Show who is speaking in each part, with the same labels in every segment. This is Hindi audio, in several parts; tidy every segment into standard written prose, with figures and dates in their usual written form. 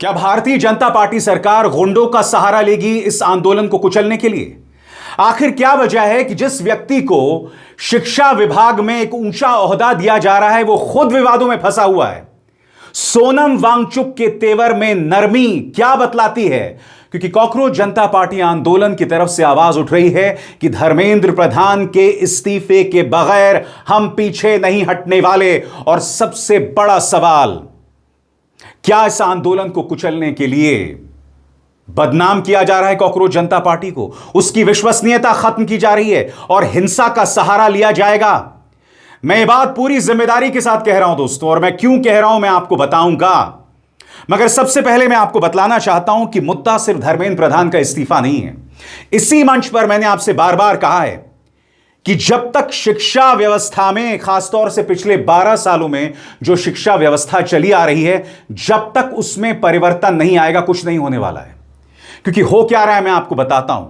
Speaker 1: क्या भारतीय जनता पार्टी सरकार गुंडों का सहारा लेगी इस आंदोलन को कुचलने के लिए? आखिर क्या वजह है कि जिस व्यक्ति को शिक्षा विभाग में एक ऊंचा ओहदा दिया जा रहा है वो खुद विवादों में फंसा हुआ है? सोनम वांगचुक के तेवर में नरमी क्या बतलाती है? क्योंकि कॉकरोच जनता पार्टी आंदोलन की तरफ से आवाज उठ रही है कि धर्मेंद्र प्रधान के इस्तीफे के बगैर हम पीछे नहीं हटने वाले। और सबसे बड़ा सवाल, क्या इस आंदोलन को कुचलने के लिए बदनाम किया जा रहा है कॉकरोच जनता पार्टी को? उसकी विश्वसनीयता खत्म की जा रही है और हिंसा का सहारा लिया जाएगा? मैं ये बात पूरी जिम्मेदारी के साथ कह रहा हूं दोस्तों, और मैं क्यों कह रहा हूं मैं आपको बताऊंगा। मगर सबसे पहले मैं आपको बतलाना चाहता हूं कि मुद्दा सिर्फ धर्मेंद्र प्रधान का इस्तीफा नहीं है। इसी मंच पर मैंने आपसे बार बार कहा है कि जब तक शिक्षा व्यवस्था में, खासतौर से पिछले 12 सालों में जो शिक्षा व्यवस्था चली आ रही है, जब तक उसमें परिवर्तन नहीं आएगा कुछ नहीं होने वाला है। क्योंकि हो क्या रहा है मैं आपको बताता हूं।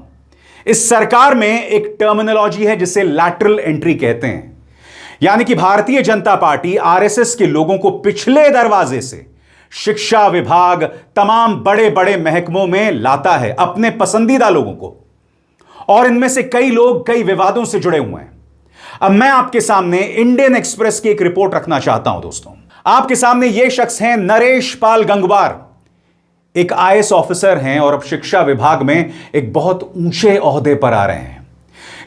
Speaker 1: इस सरकार में एक टर्मिनोलॉजी है जिसे लैटरल एंट्री कहते हैं, यानी कि भारतीय जनता पार्टी आरएसएस के लोगों को पिछले दरवाजे से शिक्षा विभाग, तमाम बड़े बड़े महकमों में लाता है, अपने पसंदीदा लोगों को। और इनमें से कई लोग कई विवादों से जुड़े हुए हैं। अब मैं आपके सामने इंडियन एक्सप्रेस की एक रिपोर्ट रखना चाहता हूं दोस्तों। आपके सामने यह शख्स हैं नरेश पाल गंगवार, एक आईएएस ऑफिसर हैं और अब शिक्षा विभाग में एक बहुत ऊंचे ओहदे पर आ रहे हैं।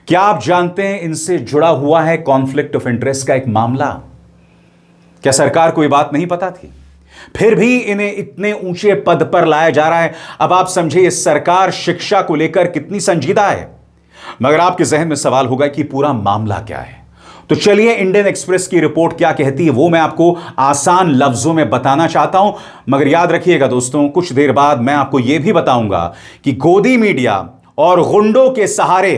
Speaker 1: क्या आप जानते हैं इनसे जुड़ा हुआ है कॉन्फ्लिक्ट ऑफ इंटरेस्ट का एक मामला? क्या सरकार को यह बात नहीं पता थी? फिर भी इन्हें इतने ऊंचे पद पर लाया जा रहा है। अब आप समझिए सरकार शिक्षा को लेकर कितनी संजीदा है। मगर आपके जहन में सवाल होगा कि पूरा मामला क्या है। तो चलिए इंडियन एक्सप्रेस की रिपोर्ट क्या कहती है वो मैं आपको आसान लफ्जों में बताना चाहता हूं। मगर याद रखिएगा दोस्तों, कुछ देर बाद मैं आपको यह भी बताऊंगा कि गोदी मीडिया और गुंडों के सहारे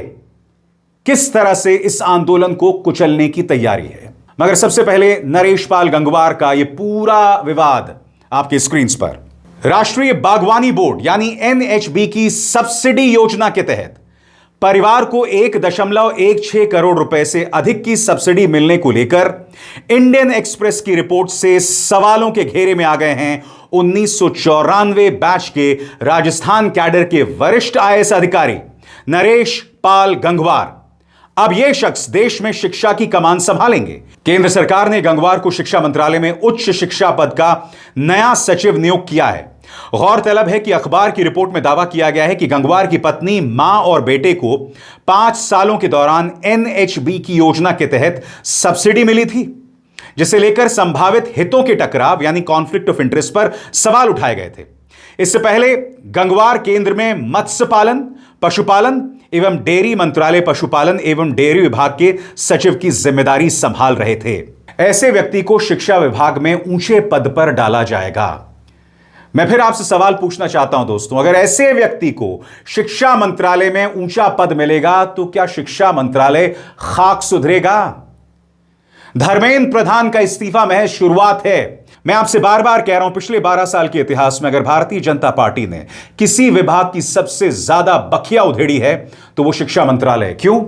Speaker 1: किस तरह से इस आंदोलन को कुचलने की तैयारी है। मगर सबसे पहले नरेश पाल गंगवार का यह पूरा विवाद आपके स्क्रीन पर। राष्ट्रीय बागवानी बोर्ड यानी एनएचबी की सब्सिडी योजना के तहत परिवार को 1.16 करोड़ रुपए से अधिक की सब्सिडी मिलने को लेकर इंडियन एक्सप्रेस की रिपोर्ट से सवालों के घेरे में आ गए हैं 1994 बैच के राजस्थान कैडर के वरिष्ठ आईएएस अधिकारी नरेश पाल गंगवार। अब यह शख्स देश में शिक्षा की कमान संभालेंगे। केंद्र सरकार ने गंगवार को शिक्षा मंत्रालय में उच्च शिक्षा पद का नया सचिव नियुक्त किया है। गौरतलब है कि अखबार की रिपोर्ट में दावा किया गया है कि गंगवार की पत्नी, मां और बेटे को 5 सालों के दौरान एनएचबी की योजना के तहत सब्सिडी मिली थी, जिसे लेकर संभावित हितों के टकराव यानी कॉन्फ्लिक्ट ऑफ इंटरेस्ट पर सवाल उठाए गए थे। इससे पहले गंगवार केंद्र में मत्स्य पालन, पशुपालन एवं डेयरी मंत्रालय, पशुपालन एवं डेयरी विभाग के सचिव की जिम्मेदारी संभाल रहे थे। ऐसे व्यक्ति को शिक्षा विभाग में ऊंचे पद पर डाला जाएगा। मैं फिर आपसे सवाल पूछना चाहता हूं दोस्तों, अगर ऐसे व्यक्ति को शिक्षा मंत्रालय में ऊंचा पद मिलेगा तो क्या शिक्षा मंत्रालय खाक सुधरेगा? धर्मेंद्र प्रधान का इस्तीफा महज शुरुआत है। मैं आपसे बार बार कह रहा हूं, पिछले 12 साल के इतिहास में अगर भारतीय जनता पार्टी ने किसी विभाग की सबसे ज्यादा बखिया उधेड़ी है तो वो शिक्षा मंत्रालय है। क्यों?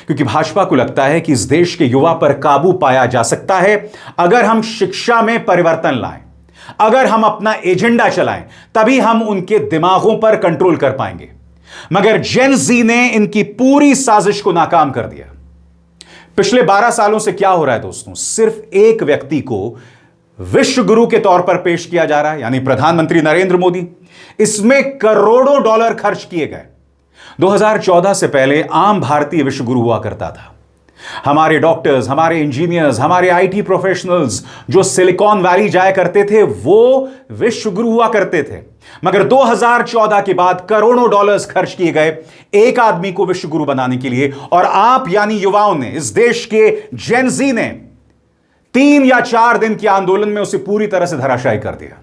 Speaker 1: क्योंकि भाजपा को लगता है कि इस देश के युवा पर काबू पाया जा सकता है अगर हम शिक्षा में परिवर्तन लाएं, अगर हम अपना एजेंडा चलाएं, तभी हम उनके दिमागों पर कंट्रोल कर पाएंगे। मगर जेन जी ने इनकी पूरी साजिश को नाकाम कर दिया। पिछले 12 सालों से क्या हो रहा है दोस्तों? सिर्फ एक व्यक्ति को विश्व गुरु के तौर पर पेश किया जा रहा है, यानी प्रधानमंत्री नरेंद्र मोदी। इसमें करोड़ों डॉलर खर्च किए गए। 2014 से पहले आम भारतीय विश्व गुरु हुआ करता था। हमारे डॉक्टर्स, हमारे इंजीनियर्स, हमारे आईटी प्रोफेशनल्स जो सिलिकॉन वैली जाया करते थे वो विश्व गुरु हुआ करते थे। मगर 2014 के बाद करोड़ों डॉलर्स खर्च किए गए एक आदमी को विश्व गुरु बनाने के लिए, और आप यानी युवाओं ने, इस देश के जेन जी ने 3 या 4 दिन के आंदोलन में उसे पूरी तरह से धराशायी कर दिया।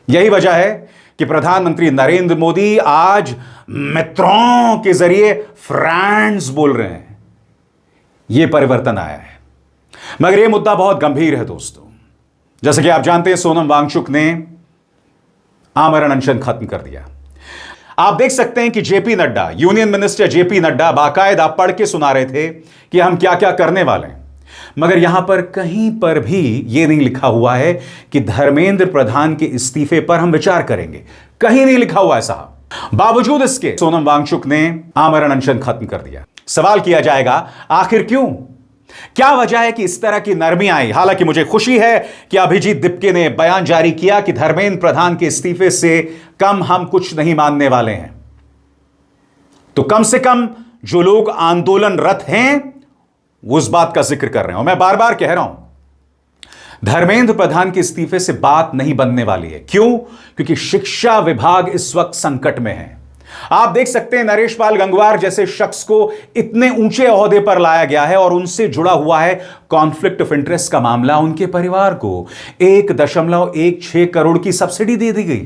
Speaker 1: यही वजह है कि प्रधानमंत्री नरेंद्र मोदी आज मित्रों के जरिए फ्रेंड्स बोल रहे हैं। यह परिवर्तन आया है। मगर यह मुद्दा बहुत गंभीर है दोस्तों। जैसे कि आप जानते हैं, सोनम वांगचुक ने आमरण अनशन खत्म कर दिया। आप देख सकते हैं कि JP Nadda, union minister JP Nadda बाकायदा पढ़ के सुना रहे थे कि हम क्या क्या करने वाले हैं। मगर यहां पर कहीं पर भी यह नहीं लिखा हुआ है कि धर्मेंद्र प्रधान के इस्तीफे पर हम विचार करेंगे। कहीं नहीं लिखा हुआ है साहब। बावजूद इसके सोनम वांगचुक ने आमरण अनशन खत्म कर दिया। सवाल किया जाएगा, आखिर क्यों? क्या वजह है कि इस तरह की नरमी आई? हालांकि मुझे खुशी है कि अभिजीत दिपके ने बयान जारी किया कि धर्मेंद्र प्रधान के इस्तीफे से कम हम कुछ नहीं मानने वाले हैं। तो कम से कम जो लोग आंदोलनरत हैं वो उस बात का जिक्र कर रहे हैं। और मैं बार बार कह रहा हूं, धर्मेंद्र प्रधान के इस्तीफे से बात नहीं बनने वाली है। क्यों? क्योंकि शिक्षा विभाग इस वक्त संकट में है। आप देख सकते हैं, नरेश पाल गंगवार जैसे शख्स को इतने ऊंचे ओहदे पर लाया गया है और उनसे जुड़ा हुआ है कॉन्फ्लिक्ट ऑफ इंटरेस्ट का मामला। उनके परिवार को 1.16 करोड़ की सब्सिडी दे दी गई।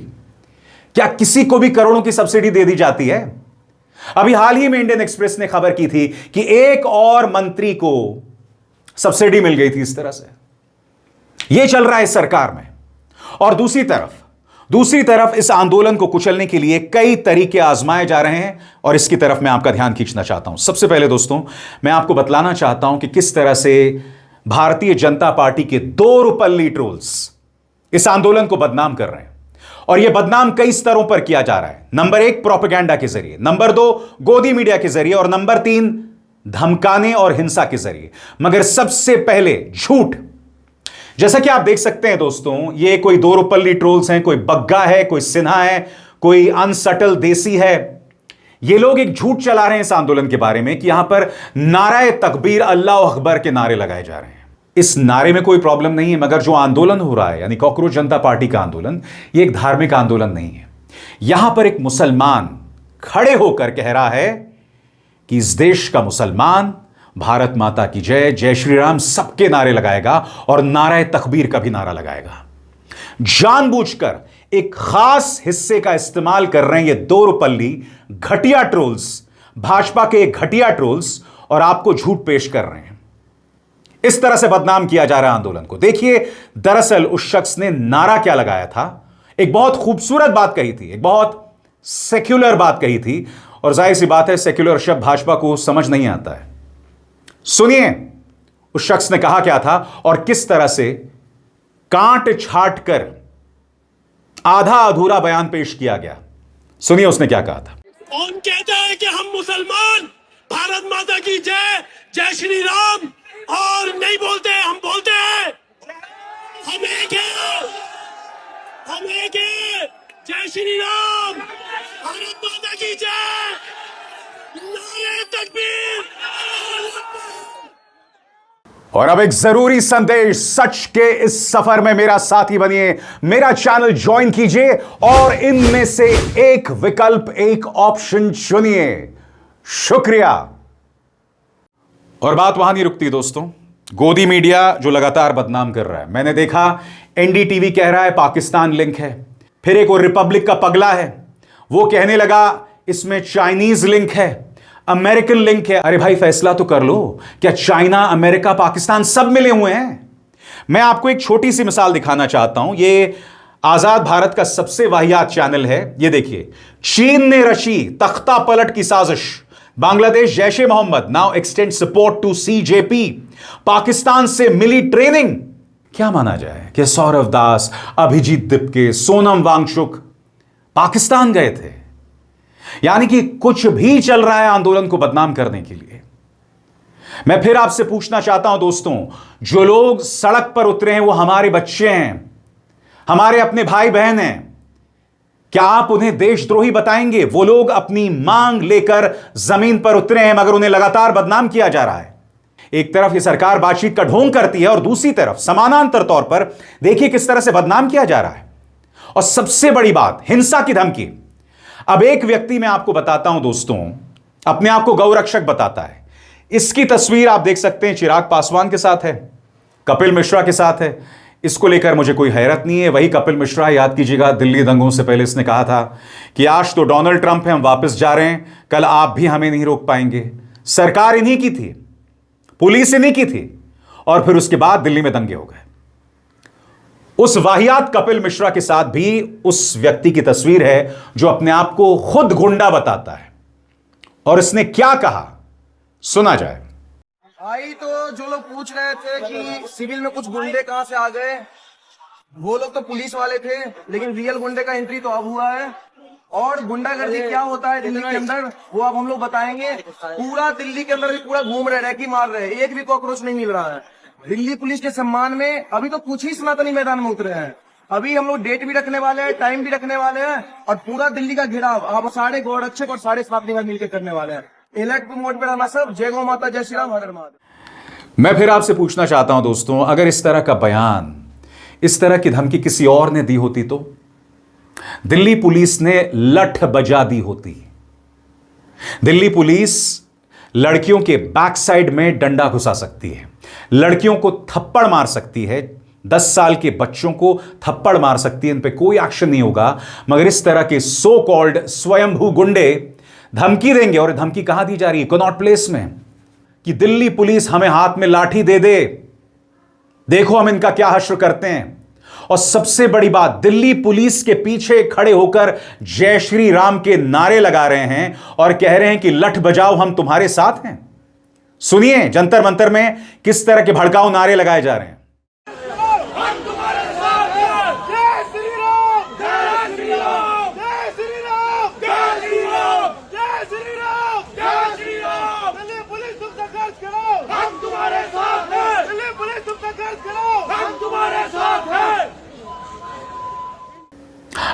Speaker 1: क्या किसी को भी करोड़ों की सब्सिडी दे दी जाती है? अभी हाल ही में इंडियन एक्सप्रेस ने खबर की थी कि एक और मंत्री को सब्सिडी मिल गई थी। इस तरह से यह चल रहा है सरकार में। और दूसरी तरफ इस आंदोलन को कुचलने के लिए कई तरीके आजमाए जा रहे हैं और इसकी तरफ मैं आपका ध्यान खींचना चाहता हूं। सबसे पहले दोस्तों, मैं आपको बतलाना चाहता हूं कि किस तरह से भारतीय जनता पार्टी के 2 रुपल्ली ट्रोल्स इस आंदोलन को बदनाम कर रहे हैं। और यह बदनाम कई स्तरों पर किया जा रहा है। नंबर 1, प्रोपेगेंडा के जरिए, नंबर 2, गोदी मीडिया के जरिए, और नंबर 3, धमकाने और हिंसा के जरिए। मगर सबसे पहले झूठ। जैसा कि आप देख सकते हैं दोस्तों, ये कोई 2 रुपल्ली ट्रोल्स हैं, कोई बग्गा है, कोई सिन्हा है, कोई अनसटल देसी है। ये लोग एक झूठ चला रहे हैं इस आंदोलन के बारे में कि यहां पर नाराए तकबीर, अल्लाह अकबर के नारे लगाए जा रहे हैं। इस नारे में कोई प्रॉब्लम नहीं है, मगर जो आंदोलन हो रहा है, यानी कॉकरोच जनता पार्टी का आंदोलन, ये एक धार्मिक आंदोलन नहीं है। यहां पर एक मुसलमान खड़े होकर कह रहा है कि इस देश का मुसलमान भारत माता की जय, जय श्री राम सबके नारे लगाएगा और नाराए तकबीर का भी नारा लगाएगा। जानबूझकर एक खास हिस्से का इस्तेमाल कर रहे हैं ये 2 रुपल्ली घटिया ट्रोल्स, भाजपा के घटिया ट्रोल्स, और आपको झूठ पेश कर रहे हैं। इस तरह से बदनाम किया जा रहा है आंदोलन को। देखिए, दरअसल उस शख्स ने नारा क्या लगाया था। एक बहुत खूबसूरत बात कही थी, एक बहुत सेक्युलर बात कही थी, और जाहिर सी बात है सेक्युलर शब्द भाजपा को समझ नहीं आता है। सुनिए उस शख्स ने कहा क्या था और किस तरह से कांट छाट कर आधा अधूरा बयान पेश किया गया। सुनिए उसने क्या कहा था।
Speaker 2: कौन कहता है कि हम मुसलमान भारत माता की जय, जय श्री राम और नहीं बोलते? हम बोलते हैं, हम एक हैं, हम एक हैं। जय श्री राम, भारत माता की जय, नारे तकबीर।
Speaker 1: और अब एक जरूरी संदेश, सच के इस सफर में मेरा साथी बनिए, मेरा चैनल ज्वाइन कीजिए और इनमें से एक विकल्प, एक ऑप्शन चुनिए। शुक्रिया। और बात वहां नहीं रुकती दोस्तों। गोदी मीडिया जो लगातार बदनाम कर रहा है, मैंने देखा एनडीटीवी कह रहा है पाकिस्तान लिंक है, फिर एक और रिपब्लिक का पगला है, वो कहने लगा इसमें चाइनीज लिंक है, अमेरिकन लिंक है। अरे भाई फैसला तो कर लो, क्या चाइना, अमेरिका, पाकिस्तान सब मिले हुए हैं? मैं आपको एक छोटी सी मिसाल दिखाना चाहता हूं। ये आजाद भारत का सबसे वाहियात चैनल है। ये देखिए, चीन ने रची तख्ता पलट की साजिश, Bangladesh Jaish e Mohammed now extend support to CJP, Pakistan से मिली ट्रेनिंग। क्या माना जाए कि सौरव दास, अभिजीत दिपके, सोनम वांगचुक पाकिस्तान गए थे? यानी कि कुछ भी चल रहा है आंदोलन को बदनाम करने के लिए। मैं फिर आपसे पूछना चाहता हूं दोस्तों, जो लोग सड़क पर उतरे हैं वो हमारे बच्चे हैं, हमारे अपने भाई बहन हैं। क्या आप उन्हें देशद्रोही बताएंगे? वो लोग अपनी मांग लेकर जमीन पर उतरे हैं, मगर उन्हें लगातार बदनाम किया जा रहा है। एक तरफ ये सरकार बातचीत का ढोंग करती है और दूसरी तरफ समानांतर तौर पर देखिए किस तरह से बदनाम किया जा रहा है। और सबसे बड़ी बात, हिंसा की धमकी। अब एक व्यक्ति मैं आपको बताता हूं दोस्तों, अपने आप को गौरक्षक बताता है। इसकी तस्वीर आप देख सकते हैं, चिराग पासवान के साथ है, कपिल मिश्रा के साथ है। इसको लेकर मुझे कोई हैरत नहीं है। वही कपिल मिश्रा, याद कीजिएगा दिल्ली दंगों से पहले इसने कहा था कि आज तो डोनाल्ड ट्रंप है, हम वापस जा रहे हैं, कल आप भी हमें नहीं रोक पाएंगे। सरकार इन्हीं की थी, पुलिस इन्हीं की थी, और फिर उसके बाद दिल्ली में दंगे हो गए। उस वाहियात कपिल मिश्रा के साथ भी उस व्यक्ति की तस्वीर है जो अपने आप को खुद गुंडा बताता है। और इसने क्या कहा, सुना जाए।
Speaker 3: आई तो जो लोग पूछ रहे थे कि सिविल में कुछ गुंडे कहाँ से आ गए, वो लोग तो पुलिस वाले थे, लेकिन रियल गुंडे का एंट्री तो अब हुआ है। और गुंडागर्दी क्या होता है दिल्ली के अंदर वो अब हम लोग बताएंगे। पूरा दिल्ली के अंदर पूरा घूम रहे, रैकी मार रहे, एक भी कॉकरोच नहीं मिल रहा है। दिल्ली पुलिस के सम्मान में अभी तो कुछ ही सनातनी मैदान में उतरे हैं। अभी हम लोग डेट भी रखने वाले हैं, टाइम भी रखने वाले हैं, और पूरा दिल्ली का घेराव आप सारे गौरक्षक और सारे सनातनी मिलकर करने वाले हैं। अलर्ट मोड पे रहना सब। जय गौ माता, जय श्री राम, हर हर महादेव।
Speaker 1: मैं फिर आपसे पूछना चाहता हूं दोस्तों, अगर इस तरह का बयान, इस तरह की धमकी किसी और ने दी होती तो दिल्ली पुलिस ने लठ बजा दी होती। दिल्ली पुलिस लड़कियों के बैक साइड में डंडा घुसा सकती है, लड़कियों को थप्पड़ मार सकती है, 10 साल के बच्चों को थप्पड़ मार सकती है, इन पे कोई एक्शन नहीं होगा। मगर इस तरह के सो कॉल्ड स्वयंभू गुंडे धमकी देंगे, और धमकी कहां दी जा रही है? कनॉट प्लेस में, कि दिल्ली पुलिस हमें हाथ में लाठी दे दे, देखो हम इनका क्या हश्र करते हैं। और सबसे बड़ी बात, दिल्ली पुलिस के पीछे खड़े होकर जय श्री राम के नारे लगा रहे हैं और कह रहे हैं कि लठ बजाओ, हम तुम्हारे साथ हैं। सुनिए जंतर मंतर में किस तरह के भड़काऊ नारे लगाए जा रहे हैं।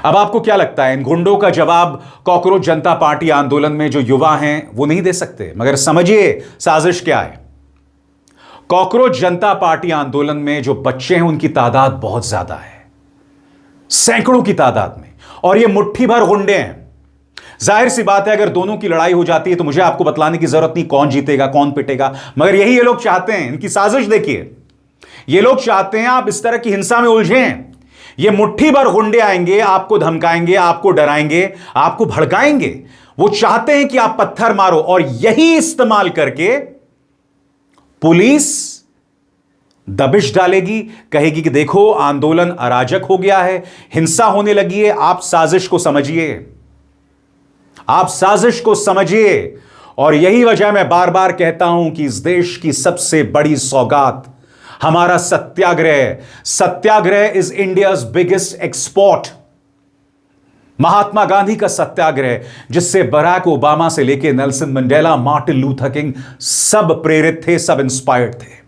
Speaker 1: अब आपको क्या लगता है, इन गुंडों का जवाब कॉकरोच जनता पार्टी आंदोलन में जो युवा हैं वो नहीं दे सकते? मगर समझिए साजिश क्या है। कॉकरोच जनता पार्टी आंदोलन में जो बच्चे हैं उनकी तादाद बहुत ज्यादा है, सैकड़ों की तादाद में, और ये मुट्ठी भर गुंडे हैं। जाहिर सी बात है, अगर दोनों की लड़ाई हो जाती है तो मुझे आपको बतलाने की जरूरत नहीं कौन जीतेगा कौन पिटेगा, मगर यही ये लोग चाहते हैं। इनकी साजिश देखिए, ये लोग चाहते हैं आप इस तरह की हिंसा में उलझें। ये मुट्ठी भर गुंडे आएंगे, आपको धमकाएंगे, आपको डराएंगे, आपको भड़काएंगे। वो चाहते हैं कि आप पत्थर मारो, और यही इस्तेमाल करके पुलिस दबिश डालेगी, कहेगी कि देखो आंदोलन अराजक हो गया है, हिंसा होने लगी है। आप साजिश को समझिए, आप साजिश को समझिए। और यही वजह मैं बार बार कहता हूं कि इस देश की सबसे बड़ी सौगात हमारा सत्याग्रह। सत्याग्रह is India's biggest export. Mahatma Gandhi का सत्याग्रह, जिससे बराक ओबामा से लेकर Nelson Mandela, Martin Luther king सब प्रेरित थे, सब इंस्पायर्ड थे।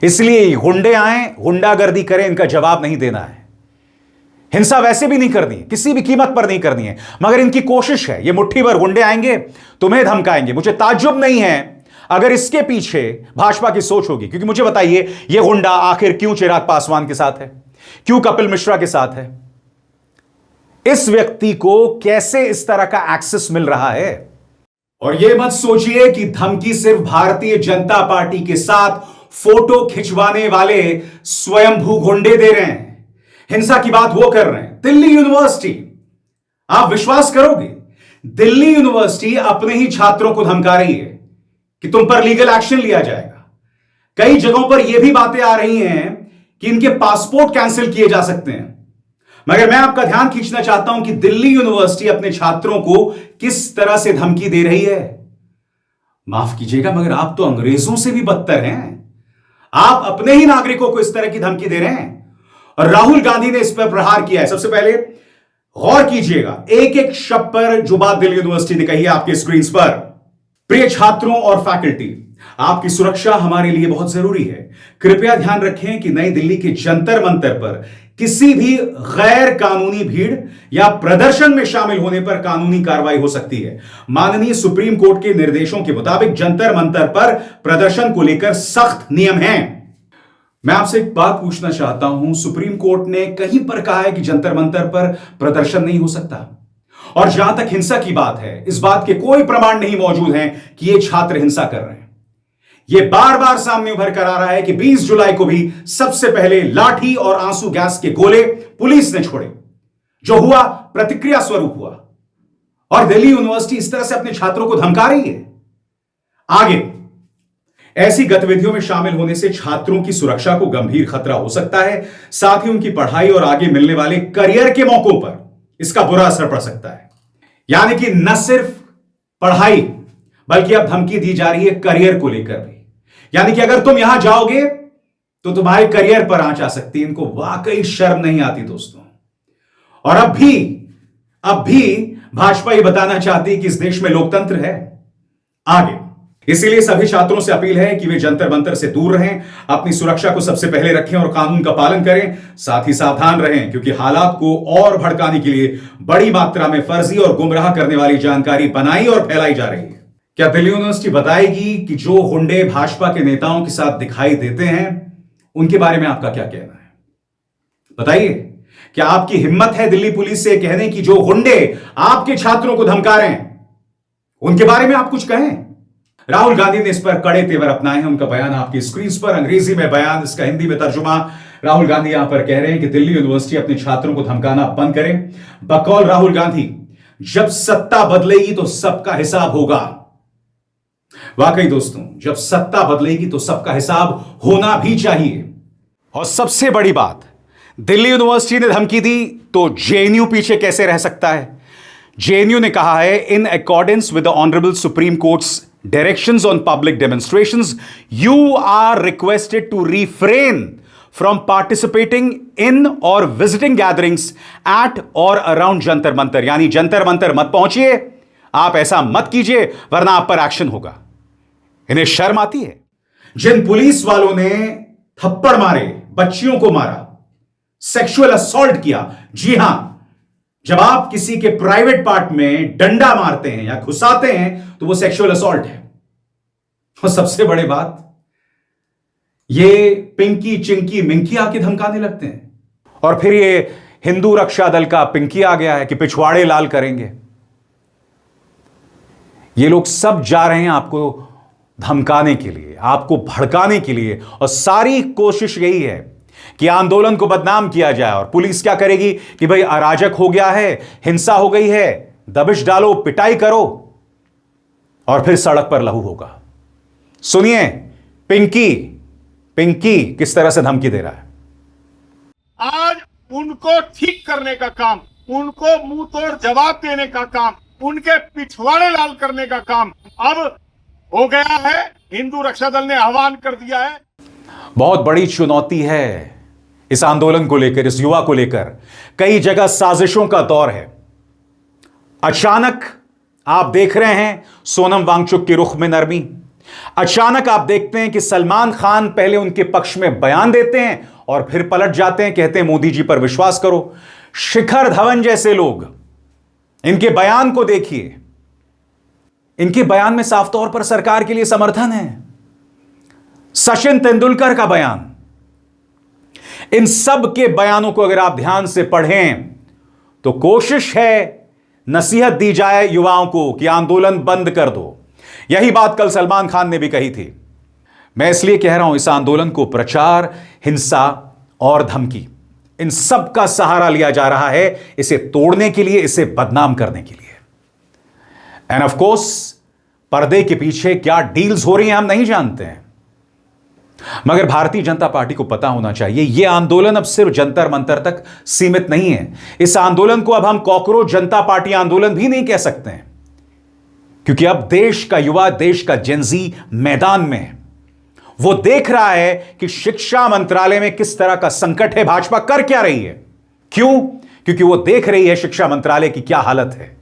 Speaker 1: इसलिए गुंडे आए, गुंडागर्दी करें, इनका जवाब नहीं देना है। हिंसा वैसे भी नहीं करनी है, किसी भी कीमत पर नहीं करनी है, मगर इनकी कोशिश है। ये मुट्ठी भर गुंडे आएंगे, तुम्हें धमकाएंगे। मुझे ताज्जुब नहीं है अगर इसके पीछे भाजपा की सोच होगी, क्योंकि मुझे बताइए ये गुंडा आखिर क्यों चिराग पासवान के साथ है, क्यों कपिल मिश्रा के साथ है? इस व्यक्ति को कैसे इस तरह का एक्सेस मिल रहा है? और यह मत सोचिए कि धमकी सिर्फ भारतीय जनता पार्टी के साथ फोटो खिंचवाने वाले स्वयंभू गुंडे दे रहे हैं। हिंसा की बात वो कर रहे हैं। दिल्ली यूनिवर्सिटी, आप विश्वास करोगे, दिल्ली यूनिवर्सिटी अपने ही छात्रों को धमका रही है कि तुम पर लीगल एक्शन लिया जाएगा। कई जगहों पर यह भी बातें आ रही हैं कि इनके पासपोर्ट कैंसिल किए जा सकते हैं। मगर मैं आपका ध्यान खींचना चाहता हूं कि दिल्ली यूनिवर्सिटी अपने छात्रों को किस तरह से धमकी दे रही है। माफ कीजिएगा, मगर आप तो अंग्रेजों से भी बदतर हैं। आप अपने ही नागरिकों को इस तरह की धमकी दे रहे हैं, और राहुल गांधी ने इस पर प्रहार किया है। सबसे पहले गौर कीजिएगा एक एक शब्द पर जो बात दिल्ली यूनिवर्सिटी ने कही है आपके स्क्रीन पर। प्रिय छात्रों और फैकल्टी, आपकी सुरक्षा हमारे लिए बहुत जरूरी है। कृपया ध्यान रखें कि नई दिल्ली के जंतर मंतर पर किसी भी गैर कानूनी भीड़ या प्रदर्शन में शामिल होने पर कानूनी कार्रवाई हो सकती है। माननीय सुप्रीम कोर्ट के निर्देशों के मुताबिक जंतर मंतर पर प्रदर्शन को लेकर सख्त नियम हैं। मैं आपसे एक बात पूछना चाहता हूं, सुप्रीम कोर्ट ने कहीं पर कहा है कि जंतर मंतर पर प्रदर्शन नहीं हो सकता? और जहां तक हिंसा की बात है, इस बात के कोई प्रमाण नहीं मौजूद हैं कि ये छात्र हिंसा कर रहे हैं। यह बार बार सामने उभर कर आ रहा है कि 20 जुलाई को भी सबसे पहले लाठी और आंसू गैस के गोले पुलिस ने छोड़े। जो हुआ प्रतिक्रिया स्वरूप हुआ, और दिल्ली यूनिवर्सिटी इस तरह से अपने छात्रों को धमका रही है। आगे ऐसी गतिविधियों में शामिल होने से छात्रों की सुरक्षा को गंभीर खतरा हो सकता है, साथ ही उनकी पढ़ाई और आगे मिलने वाले करियर के मौकों पर इसका बुरा असर पड़ सकता है। यानी कि न सिर्फ पढ़ाई, बल्कि अब धमकी दी जा रही है करियर को लेकर भी। यानी कि अगर तुम यहां जाओगे तो तुम्हारे करियर पर आंच आ सकती है। इनको वाकई शर्म नहीं आती दोस्तों। और अब भी भाजपा ये बताना चाहती है कि इस देश में लोकतंत्र है। आगे इसीलिए सभी छात्रों से अपील है कि वे जंतर मंतर से दूर रहें, अपनी सुरक्षा को सबसे पहले रखें और कानून का पालन करें। साथ ही सावधान रहें, क्योंकि हालात को और भड़काने के लिए बड़ी मात्रा में फर्जी और गुमराह करने वाली जानकारी बनाई और फैलाई जा रही है। क्या दिल्ली यूनिवर्सिटी बताएगी कि जो गुंडे भाजपा के नेताओं के साथ दिखाई देते हैं उनके बारे में आपका क्या कहना है? बताइए, क्या आपकी हिम्मत है दिल्ली पुलिस से कहने की जो गुंडे आपके छात्रों को धमका रहे हैं उनके बारे में आप कुछ कहें? राहुल गांधी ने इस पर कड़े तेवर अपनाए हैं। उनका बयान आपकी स्क्रीन पर, अंग्रेजी में बयान, इसका हिंदी में तर्जुमा। राहुल गांधी यहां पर कह रहे हैं कि दिल्ली यूनिवर्सिटी अपने छात्रों को धमकाना बंद करें। बकौल राहुल गांधी, जब सत्ता बदलेगी तो सबका हिसाब होगा। वाकई दोस्तों, जब सत्ता बदलेगी तो सबका हिसाब होना भी चाहिए। और सबसे बड़ी बात, दिल्ली यूनिवर्सिटी ने धमकी दी तो जेएनयू पीछे कैसे रह सकता है? जेएनयू ने कहा है, in accordance with the honourable supreme courts directions on public demonstrations, you are requested to refrain from participating in or visiting gatherings at or around Jantar Mantar. यानी जंतर मंतर मत पहुंचिए, आप ऐसा मत कीजिए वरना आप पर एक्शन होगा। इन्हें शर्म आती है? जिन पुलिस वालों ने थप्पड़ मारे, बच्चियों को मारा, सेक्सुअल असॉल्ट किया, जी हां, जब आप किसी के प्राइवेट पार्ट में डंडा मारते हैं या घुसाते हैं तो वो सेक्सुअल असॉल्ट है। और सबसे बड़ी बात, ये पिंकी चिंकी मिंकी आके धमकाने लगते हैं। और फिर ये हिंदू रक्षा दल का पिंकी आ गया है कि पिछवाड़े लाल करेंगे। ये लोग सब जा रहे हैं आपको धमकाने के लिए, आपको भड़काने के लिए, और सारी कोशिश यही है कि आंदोलन को बदनाम किया जाए। और पुलिस क्या करेगी कि भाई अराजक हो गया है, हिंसा हो गई है, दबिश डालो, पिटाई करो, और फिर सड़क पर लहू होगा। सुनिए पिंकी किस तरह से धमकी दे रहा है।
Speaker 4: आज उनको ठीक करने का काम, उनको मुंह तोड़ जवाब देने का काम, उनके पिछवाड़े लाल करने का काम अब हो गया है। हिंदू रक्षा दल ने आह्वान कर दिया है।
Speaker 1: बहुत बड़ी चुनौती है इस आंदोलन को लेकर, इस युवा को लेकर। कई जगह साजिशों का दौर है। अचानक आप देख रहे हैं सोनम वांगचुक के रुख में नरमी। अचानक आप देखते हैं कि सलमान खान पहले उनके पक्ष में बयान देते हैं और फिर पलट जाते हैं, कहते हैं मोदी जी पर विश्वास करो। शिखर धवन जैसे लोग, इनके बयान को देखिए, इनके बयान में साफ तौर पर सरकार के लिए समर्थन है। सचिन तेंदुलकर का बयान, इन सब के बयानों को अगर आप ध्यान से पढ़ें तो कोशिश है नसीहत दी जाए युवाओं को कि आंदोलन बंद कर दो। यही बात कल सलमान खान ने भी कही थी। मैं इसलिए कह रहा हूं, इस आंदोलन को प्रचार, हिंसा और धमकी, इन सब का सहारा लिया जा रहा है इसे तोड़ने के लिए, इसे बदनाम करने के लिए। एंड ऑफ कोर्स पर्दे के पीछे क्या डील्स हो रही हैं हम नहीं जानते हैं, मगर भारतीय जनता पार्टी को पता होना चाहिए यह आंदोलन अब सिर्फ जंतर मंतर तक सीमित नहीं है। इस आंदोलन को अब हम कॉकरोच जनता पार्टी आंदोलन भी नहीं कह सकते हैं, क्योंकि अब देश का युवा, देश का जेनजी मैदान में है। वो देख रहा है कि शिक्षा मंत्रालय में किस तरह का संकट है, भाजपा कर क्या रही है। क्यों? क्योंकि वो देख रही है शिक्षा मंत्रालय की क्या हालत है।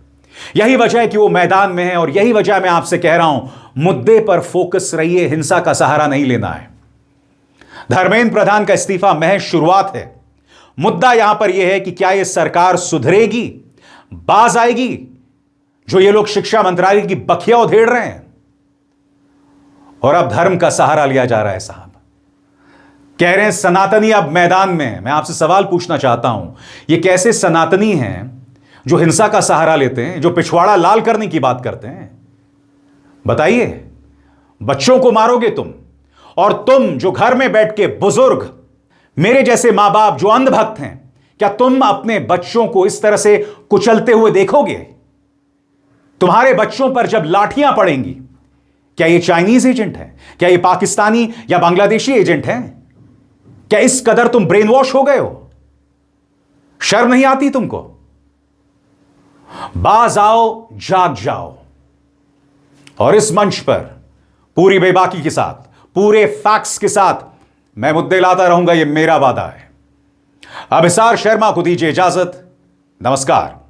Speaker 1: यही वजह है कि वो मैदान में है, और यही वजह मैं आपसे कह रहा हूं, मुद्दे पर फोकस रहिए, हिंसा का सहारा नहीं लेना है। धर्मेंद्र प्रधान का इस्तीफा महज शुरुआत है। मुद्दा यहां पर यह है कि क्या यह सरकार सुधरेगी, बाज आएगी, जो ये लोग शिक्षा मंत्रालय की बखिया उधेड़ रहे हैं। और अब धर्म का सहारा लिया जा रहा है। साहब कह रहे हैं सनातनी अब मैदान में है। मैं आपसे सवाल पूछना चाहता हूं, ये कैसे सनातनी हैं जो हिंसा का सहारा लेते हैं, जो पिछवाड़ा लाल करने की बात करते हैं? बताइए, बच्चों को मारोगे तुम, और तुम जो घर में बैठ के बुजुर्ग, मेरे जैसे मां बाप जो अंधभक्त हैं, क्या तुम अपने बच्चों को इस तरह से कुचलते हुए देखोगे? तुम्हारे बच्चों पर जब लाठियां पड़ेंगी, क्या ये चाइनीज एजेंट है? क्या ये पाकिस्तानी या बांग्लादेशी एजेंट है? क्या इस कदर तुम ब्रेन वॉश हो गए हो? शर्म नहीं आती तुमको? बाज आओ, जाग जाओ। और इस मंच पर पूरी बेबाकी के साथ, पूरे फैक्ट्स के साथ मैं मुद्दे लाता रहूंगा, यह मेरा वादा है। अब हिसार शर्मा को दीजिए इजाजत। नमस्कार।